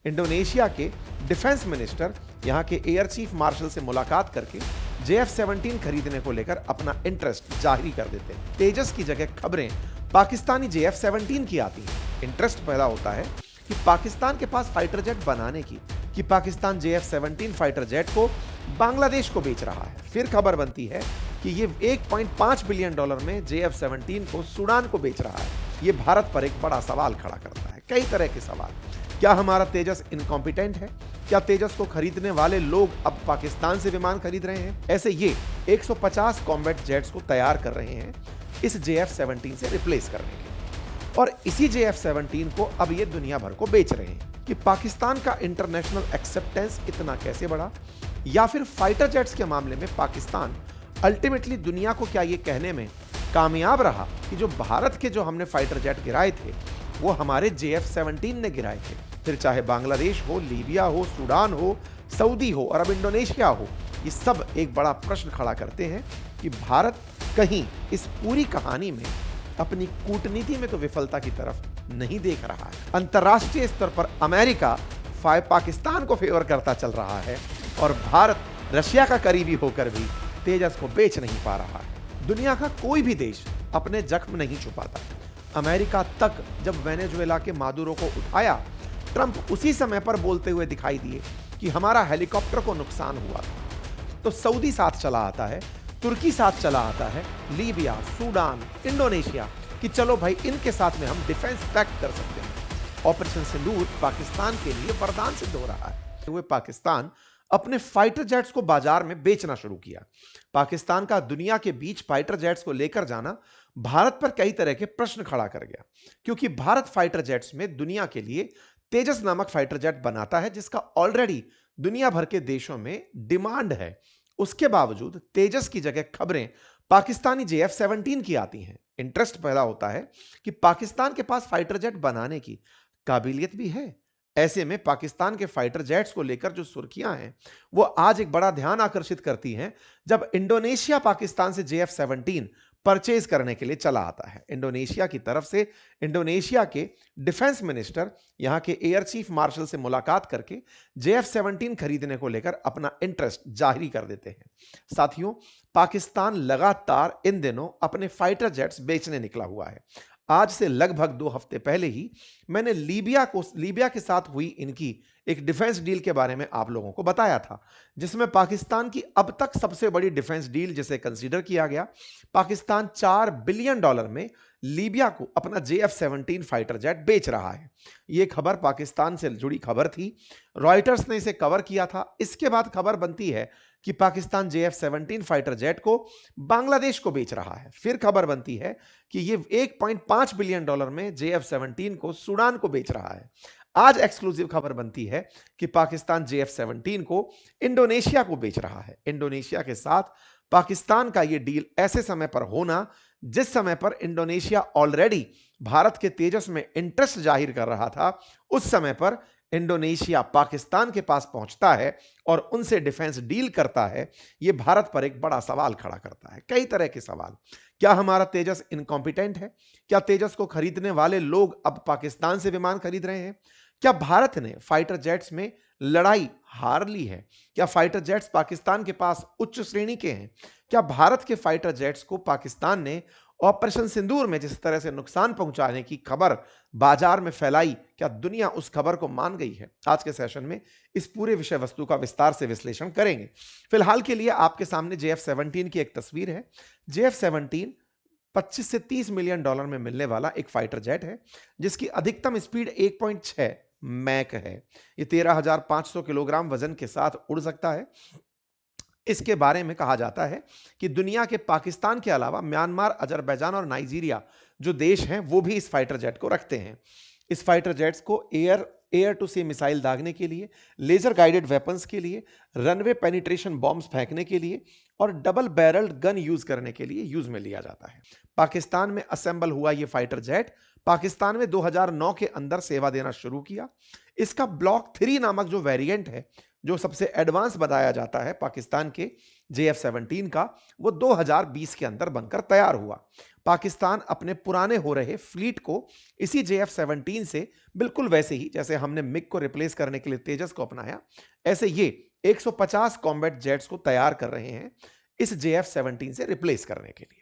Indonesia के defence minister यहां के एयर चीफ मार्शल से मुलाकात करके JF-17 खरीदने को लेकर अपना इंटरेस्ट जाहिर कर देते हैं। तेजस की जगह खबरें पाकिस्तानी JF-17 की आती हैं। इंटरेस्ट पैदा होता है कि पाकिस्तान के पास फाइटर जेट बनाने की, कि पाकिस्तान JF-17 फाइटर जेट को बांग्लादेश को बेच रहा है। फिर खबर बनती है कि ये $1.5 बिलियन में JF-17 को सूडान को बेच रहा है। ये भारत पर एक बड़ा सवाल खड़ा करता है, कई तरह के सवाल। क्या हमारा तेजस इनकॉम्पिटेंट है? क्या तेजस को खरीदने वाले लोग अब पाकिस्तान से विमान खरीद रहे हैं? ऐसे ये 150 कॉम्बैट जेट्स को तैयार कर रहे हैं इस JF-17 से रिप्लेस करने के, और इसी JF-17 को अब ये दुनिया भर को बेच रहे हैं। कि पाकिस्तान का इंटरनेशनल एक्सेप्टेंस इतना कैसे बढ़ा, या फिर फाइटर जेट्स के मामले में पाकिस्तान अल्टीमेटली दुनिया को क्या ये कहने में कामयाब रहा कि जो भारत के जो हमने फाइटर जेट गिराए थे वो हमारे JF-17 ने गिराए थे। फिर चाहे बांग्लादेश हो, लीबिया हो, सूडान हो, सऊदी हो और अब इंडोनेशिया हो, ये सब एक बड़ा प्रश्न खड़ा करते हैं कि भारत कहीं इस पूरी कहानी में अपनी कूटनीति में तो विफलता की तरफ नहीं देख रहा है। अंतर्राष्ट्रीय स्तर पर अमेरिका पाकिस्तान को फेवर करता चल रहा है और भारत रशिया का करीबी होकर भी तेजस को बेच नहीं पा रहा है। दुनिया का कोई भी देश अपने जख्म नहीं छुपाता। अमेरिका तक जब वेनेजुएला के मादुरो को उठाया, ट्रंप उसी समय पर बोलते हुए दिखाई दिए कि हमारा हेलीकॉप्टर को नुकसान हुआ था। तो सऊदी साथ चला आता है, तुर्की साथ चला आता है, लीबिया, सूडान, इंडोनेशिया, कि चलो भाई इनके साथ में हम डिफेंस पैक्ट कर सकते हैं। ऑपरेशन सिंदूर पाकिस्तान के लिए वरदान सिद्ध हो रहा है। हुए पाकिस्तान अपने फाइटर जेट्स को बाजार में बेचना शुरू किया। पाकिस्तान का दुनिया के बीच फाइटर जेट्स को लेकर जाना भारत पर कई तरह के प्रश्न खड़ा कर गया, क्योंकि भारत फाइटर जेट्स में दुनिया के लिए तेजस नामक फाइटर जेट बनाता है जिसका ऑलरेडी दुनिया भर के देशों में डिमांड है। उसके बावजूद तेजस की जगह खबरें पाकिस्तानी JF-17 की आती हैं। इंटरेस्ट पैदा होता है कि पाकिस्तान के पास फाइटर जेट बनाने की काबिलियत भी है। ऐसे में पाकिस्तान के फाइटर जेट्स को लेकर जो सुर्खियां हैं वो आज एक बड़ा ध्यान आकर्षित करती हैं जब इंडोनेशिया पाकिस्तान से JF-17 परचेज करने के लिए चला आता है। इंडोनेशिया की तरफ से इंडोनेशिया के डिफेंस मिनिस्टर यहां के एयर चीफ मार्शल से मुलाकात करके JF-17 खरीदने को लेकर अपना इंटरेस्ट जाहिर कर देते हैं। साथियों, पाकिस्तान लगातार इन दिनों अपने फाइटर जेट्स बेचने निकला हुआ है। आज से लगभग 2 हफ्ते पहले ही मैंने लीबिया के साथ हुई इनकी एक डिफेंस डील के बारे में आप लोगों को बताया था, जिसमें पाकिस्तान की अब तक सबसे बड़ी डिफेंस डील जिसे कंसीडर किया गया। पाकिस्तान $4 बिलियन में लीबिया को अपना JF-17 फाइटर जेट बेच रहा है। यह खबर पाकिस्तान से जुड़ी खबर थी, रॉयटर्स ने इसे कवर किया था। इसके बाद खबर बनती है कि पाकिस्तान JF-17 फाइटर जेट को बांग्लादेश को बेच रहा है। फिर खबर बनती है कि यह $1.5 बिलियन में JF-17 को सूडान को बेच रहा है। आज एक्सक्लूसिव खबर बनती है कि पाकिस्तान JF-17 को इंडोनेशिया को बेच रहा है। इंडोनेशिया के साथ पाकिस्तान का यह डील ऐसे समय पर होना जिस समय पर इंडोनेशिया ऑलरेडी भारत के तेजस में इंटरेस्ट जाहिर कर रहा था, उस समय पर इंडोनेशिया पाकिस्तान के पास पहुंचता है और उनसे डिफेंस डील करता है। यह भारत पर एक बड़ा सवाल खड़ा करता है, कई तरह के सवाल। क्या हमारा तेजस इनकॉम्पिटेंट है? क्या तेजस को खरीदने वाले लोग अब पाकिस्तान से विमान खरीद रहे हैं? क्या भारत ने फाइटर जेट्स में लड़ाई हार ली है? क्या फाइटर जेट्स पाकिस्तान के पास उच्च श्रेणी के हैं? क्या भारत के फाइटर जेट्स को पाकिस्तान ने ऑपरेशन सिंदूर में जिस तरह से नुकसान पहुंचाने की खबर बाजार में फैलाई, क्या दुनिया उस खबर को मान गई है? आज के सेशन में इस पूरे विषय वस्तु का विस्तार से विश्लेषण करेंगे। फिलहाल के लिए आपके सामने JF-17 की एक तस्वीर है। JF-17 $25 से $30 मिलियन में मिलने वाला एक फाइटर जेट है जिसकी अधिकतम स्पीड 1.6 मैक है। ये 13,500 किलोग्राम वजन के साथ उड़ सकता है। इसके बारे में कहा जाता है कि दुनिया के पाकिस्तान के अलावा म्यांमार, अजरबैजान और नाइजीरिया जो देश हैं वो भी इस फाइटर जेट को रखते हैं। इस फाइटर जेट्स को एयर टू सी मिसाइल दागने के लिए, लेजर गाइडेड वेपन्स के लिए, रनवे पेनिट्रेशन बॉम्ब्स फेंकने के लिए और डबल बैरल्ड गन यूज करने के लिए यूज में लिया जाता है। पाकिस्तान में असेंबल हुआ यह फाइटर जेट पाकिस्तान में 2009 के अंदर सेवा देना शुरू किया। इसका ब्लॉक 3 नामक जो वेरिएंट है जो सबसे एडवांस बताया जाता है पाकिस्तान के JF-17 का, वो 2020 के अंदर बनकर तैयार हुआ। पाकिस्तान अपने पुराने हो रहे फ्लीट को इसी JF-17 से बिल्कुल वैसे ही जैसे हमने मिग को रिप्लेस करने के लिए तेजस को अपनाया, ऐसे ये 150 कॉम्बैट जेट्स को तैयार कर रहे हैं इस JF-17 से रिप्लेस करने के लिए।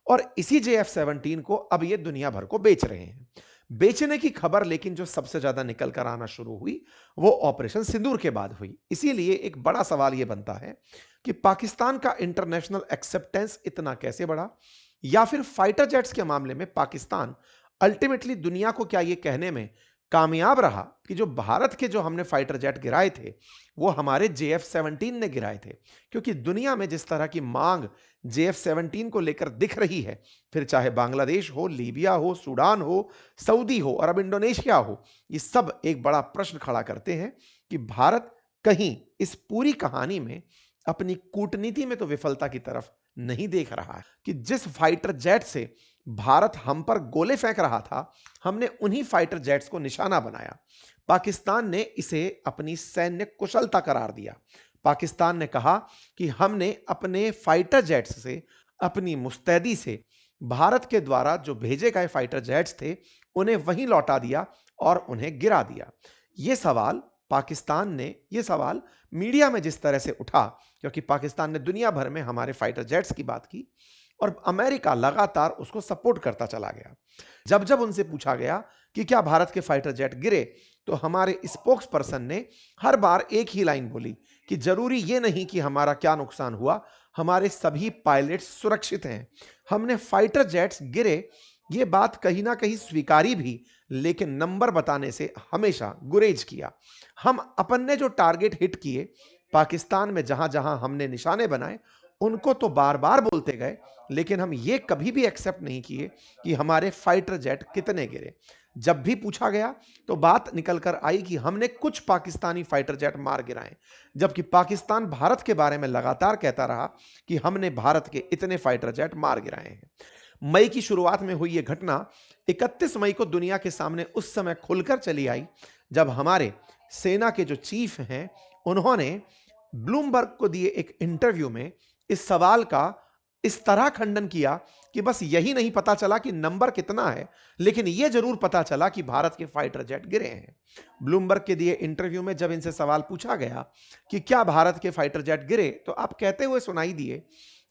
और इसी JF-17 को अब ये दुनिया भर को बेच रहे हैं। बेचने की खबर लेकिन जो सबसे ज्यादा निकल कर आना शुरू हुई वो ऑपरेशन सिंदूर के बाद हुई। इसीलिए एक बड़ा सवाल यह बनता है कि पाकिस्तान का इंटरनेशनल एक्सेप्टेंस इतना कैसे बढ़ा, या फिर फाइटर जेट्स के मामले में पाकिस्तान अल्टीमेटली दुनिया को क्या यह कहने में कामयाब रहा कि जो भारत के जो हमने फाइटर जेट गिराए थे वो हमारे JF-17 ने गिराए थे। क्योंकि दुनिया में जिस तरह की मांग JF-17 को लेकर दिख रही है, फिर चाहे बांग्लादेश हो, लीबिया हो, सूडान हो, सऊदी हो, अरब इंडोनेशिया हो, ये सब एक बड़ा प्रश्न खड़ा करते हैं कि भारत कहीं इस पूरी कहानी में अपनी कूटनीति में तो विफलता की तरफ नहीं देख रहा है कि जिस फाइटर जेट से भारत हम पर गोले फेंक रहा था, हमने उन्हीं फाइटर जेट्स को निशाना बनाया। पाकिस्तान ने इसे अपनी सैन्य कुशलता करार दिया। पाकिस्तान ने कहा कि हमने अपने फाइटर जेट्स से, अपनी मुस्तैदी से भारत के द्वारा जो भेजे गए फाइटर जेट्स थे उन्हें वहीं लौटा दिया और उन्हें गिरा दिया। यह सवाल मीडिया में जिस तरह से उठा, क्योंकि पाकिस्तान ने दुनिया भर में हमारे फाइटर जेट्स की बात की और अमेरिका लगातार उसको सपोर्ट करता चला गया। जब जब उनसे पूछा गया कि क्या भारत के फाइटर जेट गिरे, तो हमारे स्पोक्स पर्सन ने हर बार एक ही लाइन बोली कि जरूरी ये नहीं कि हमारा क्या नुकसान हुआ, हमारे सभी पायलट सुरक्षित हैं। हमने फाइटर जेट्स गिरे ये बात कहीं ना कहीं स्वीकारी भी, लेकिन नंबर बताने से हमेशा गुरेज किया। हम अपन ने जो टारगेट हिट किए, पाकिस्तान में जहां जहां हमने निशाने बनाए उनको तो बार बार बोलते गए, लेकिन हम ये कभी भी एक्सेप्ट नहीं किए कि हमारे फाइटर जेट कितने गिरे। जब भी पूछा गया तो बात निकल कर आई कि हमने कुछ पाकिस्तानी फाइटर जेट मार गिराए, जबकि पाकिस्तान भारत के बारे में लगातार कहता रहा कि हमने भारत के इतने फाइटर जेट मार गिराए हैं। मई की शुरुआत में हुई यह घटना 31 मई को दुनिया के सामने उस समय खुलकर चली आई जब हमारे सेना के जो चीफ हैं उन्होंने ब्लूमबर्ग को दिए एक इंटरव्यू में इस सवाल का इस तरह खंडन किया कि बस यही नहीं पता चला कि नंबर कितना है, लेकिन यह जरूर पता चला कि भारत के फाइटर जेट गिरे हैं। ब्लूमबर्ग के दिए इंटरव्यू में जब इनसे सवाल पूछा गया कि क्या भारत के फाइटर जेट गिरे, तो आप कहते हुए सुनाई दिए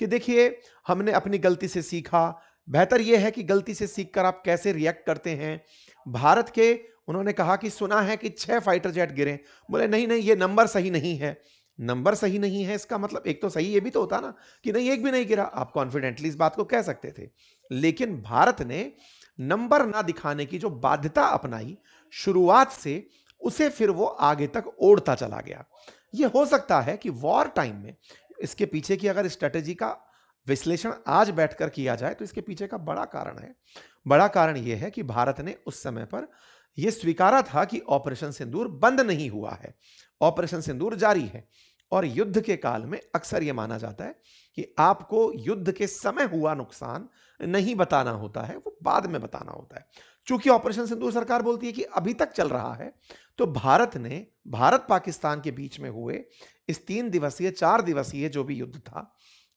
कि देखिए हमने अपनी गलती से सीखा, बेहतर यह है कि गलती से सीखकर आप कैसे रिएक्ट करते हैं। भारत के उन्होंने कहा कि सुना है कि 6 फाइटर जेट गिरे। बोले नहीं नहीं, ये नंबर सही नहीं है। नंबर सही नहीं है इसका मतलब एक तो सही ये भी तो होता ना कि नहीं, एक भी नहीं गिरा। आप कॉन्फिडेंटली इस बात को कह सकते थे, लेकिन भारत ने नंबर ना दिखाने की जो बाध्यता अपनाई शुरुआत से, उसे फिर वो आगे तक ओढ़ता चला गया। ये हो सकता है कि वॉर टाइम में इसके पीछे की अगर स्ट्रेटेजी का विश्लेषण आज बैठकर किया जाए तो इसके पीछे का बड़ा कारण है। बड़ा कारण यह है कि भारत ने उस समय पर यह स्वीकारा था कि ऑपरेशन सिंदूर बंद नहीं हुआ है, ऑपरेशन सिंदूर जारी है। और युद्ध के काल में अक्सर यह माना जाता है कि आपको युद्ध के समय हुआ नुकसान नहीं बताना होता है, वो बाद में बताना होता है। चूंकि ऑपरेशन सिंदूर सरकार बोलती है कि अभी तक चल रहा है, तो भारत पाकिस्तान के बीच में हुए इस 3 दिवसीय 4 दिवसीय जो भी युद्ध था,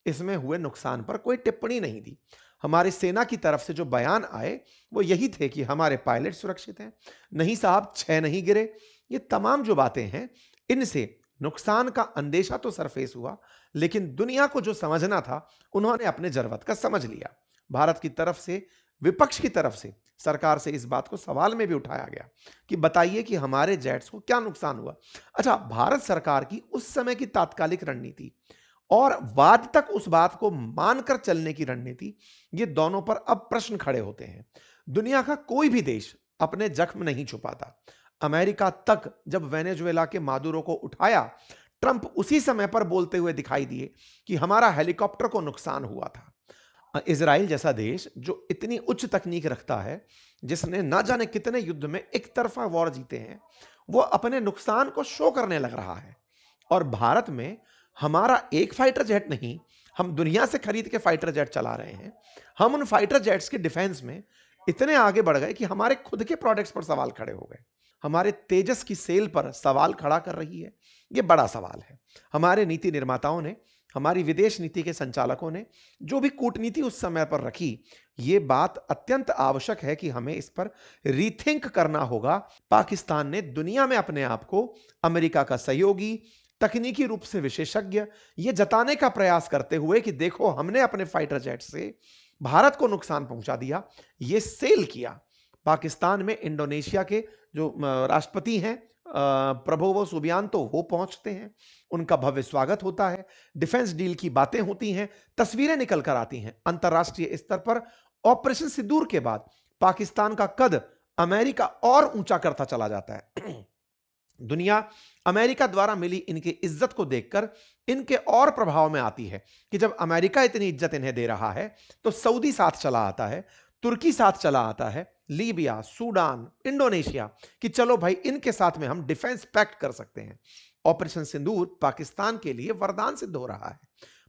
इसमें हुए नुकसान पर कोई टिप्पणी नहीं दी। हमारी सेना की तरफ से जो बयान आए वो यही थे कि हमारे पायलट सुरक्षित हैं, नहीं साहब 6 नहीं गिरे। ये तमाम जो बातें हैं, इनसे नुकसान का अंदेशा तो सरफेस हुआ, लेकिन दुनिया को जो समझना था उन्होंने अपने जरूरत का समझ लिया। भारत की तरफ से, विपक्ष की तरफ से सरकार से इस बात को सवाल में भी उठाया गया कि बताइए कि हमारे जेट्स को क्या नुकसान हुआ। अच्छा, भारत सरकार की उस समय की तात्कालिक रणनीति और बाद तक उस बात को मानकर चलने की रणनीति, ये दोनों पर अब प्रश्न खड़े होते हैं। दुनिया का कोई भी देश अपने जख्म नहीं छुपाता। अमेरिका तक जब वेनेजुएला के मादुरो को उठाया, ट्रंप उसी समय पर बोलते हुए दिखाई दिए कि हमारा हेलीकॉप्टर को नुकसान हुआ था। इजराइल जैसा देश जो इतनी उच्च तकनीक रखता है, जिसने ना जाने कितने युद्ध में एक तरफा वॉर जीते हैं, वो अपने नुकसान को शो करने लग रहा है। और भारत में हमारा एक फाइटर जेट नहीं, हम दुनिया से खरीद के फाइटर जेट चला रहे हैं। हम उन फाइटर जेट्स के डिफेंस में इतने आगे बढ़ गए कि हमारे खुद के प्रोडक्ट्स पर सवाल खड़े हो गए। हमारे तेजस की सेल पर सवाल खड़ा कर रही है? ये बड़ा सवाल है। हमारे नीति निर्माताओं ने, हमारी विदेश नीति के संचालकों ने जो भी कूटनीति उस समय पर रखी, ये बात अत्यंत आवश्यक है कि हमें इस पर रीथिंक करना होगा। पाकिस्तान ने दुनिया में अपने आप को अमेरिका का सहयोगी, तकनीकी रूप से विशेषज्ञ, ये जताने का प्रयास करते हुए कि देखो हमने अपने फाइटर जेट से भारत को नुकसान पहुंचा दिया, ये सेल किया। पाकिस्तान में इंडोनेशिया के जो राष्ट्रपति हैं प्रबोवो सुबियांतो, वो पहुंचते हैं, उनका भव्य स्वागत होता है, डिफेंस डील की बातें होती हैं, तस्वीरें निकल कर आती हैं। अंतर्राष्ट्रीय स्तर पर ऑपरेशन सिंदूर के बाद पाकिस्तान का कद अमेरिका और ऊंचा करता चला जाता है। दुनिया अमेरिका द्वारा मिली इनकी इज्जत को देखकर इनके और प्रभाव में आती है कि जब अमेरिका इतनी इज्जत इन्हें दे रहा है तो सऊदी साथ चला आता है, तुर्की साथ चला आता है, लीबिया, सूडान, इंडोनेशिया, कि चलो भाई इनके साथ में हम डिफेंस पैक्ट कर सकते हैं। ऑपरेशन सिंदूर पाकिस्तान के लिए वरदान सिद्ध हो रहा है।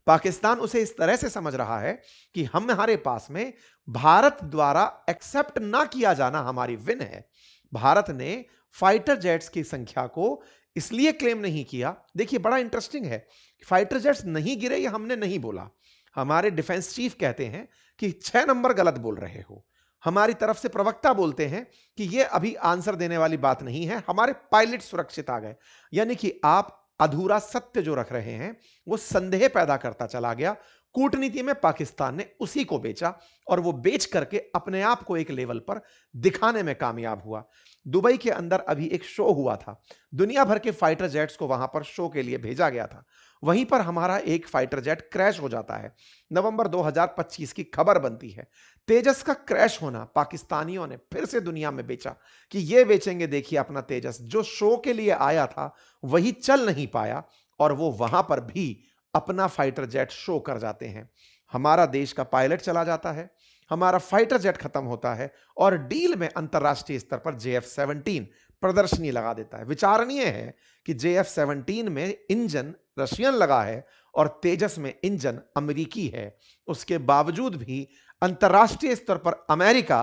पाकिस्तान उसे इस तरह से समझ रहा है कि हमारे पास में भारत द्वारा एक्सेप्ट ना किया जाना हमारी विन है। भारत ने फाइटर जेट्स की संख्या को इसलिए क्लेम नहीं किया। देखिए बड़ा इंटरेस्टिंग है, फाइटर जेट्स नहीं गिरे ये हमने नहीं बोला। हमारे डिफेंस चीफ कहते हैं कि 6 नंबर गलत बोल रहे हो। हमारी तरफ से प्रवक्ता बोलते हैं कि ये अभी आंसर देने वाली बात नहीं है, हमारे पायलट सुरक्षित आ गए। यानी कि आप अधूरा सत्य जो रख रहे हैं वो संदेह पैदा करता चला गया। कूटनीति में पाकिस्तान ने उसी को बेचा और वो बेच करके अपने आप को एक लेवल पर दिखाने में कामयाब हुआ। दुबई के अंदर अभी एक शो हुआ था, दुनिया भर के फाइटर जेट्स को वहां पर शो के लिए भेजा गया था। वहीं पर हमारा एक फाइटर जेट क्रैश हो जाता है। नवंबर 2025 की खबर बनती है। तेजस का क्रैश होना पाकिस्तानियों ने फिर से दुनिया में बेचा कि ये बेचेंगे, देखिए अपना तेजस जो शो के लिए आया था वही चल नहीं पाया और वो वहां पर भी अपना फाइटर जेट शो कर जाते हैं। हमारा देश का पायलट चला जाता है, हमारा फाइटर जेट खत्म होता है और डील में अंतरराष्ट्रीय स्तर पर JF-17 प्रदर्शनी लगा देता है। विचारणीय है कि JF-17 में इंजन रशियन लगा है और तेजस में इंजन अमेरिकी है। उसके बावजूद भी अंतरराष्ट्रीय स्तर पर अमेरिका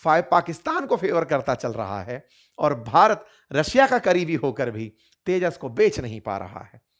पाकिस्तान को फेवर करता चल रहा है और भारत रशिया का करीबी होकर भी तेजस को बेच नहीं पा रहा है।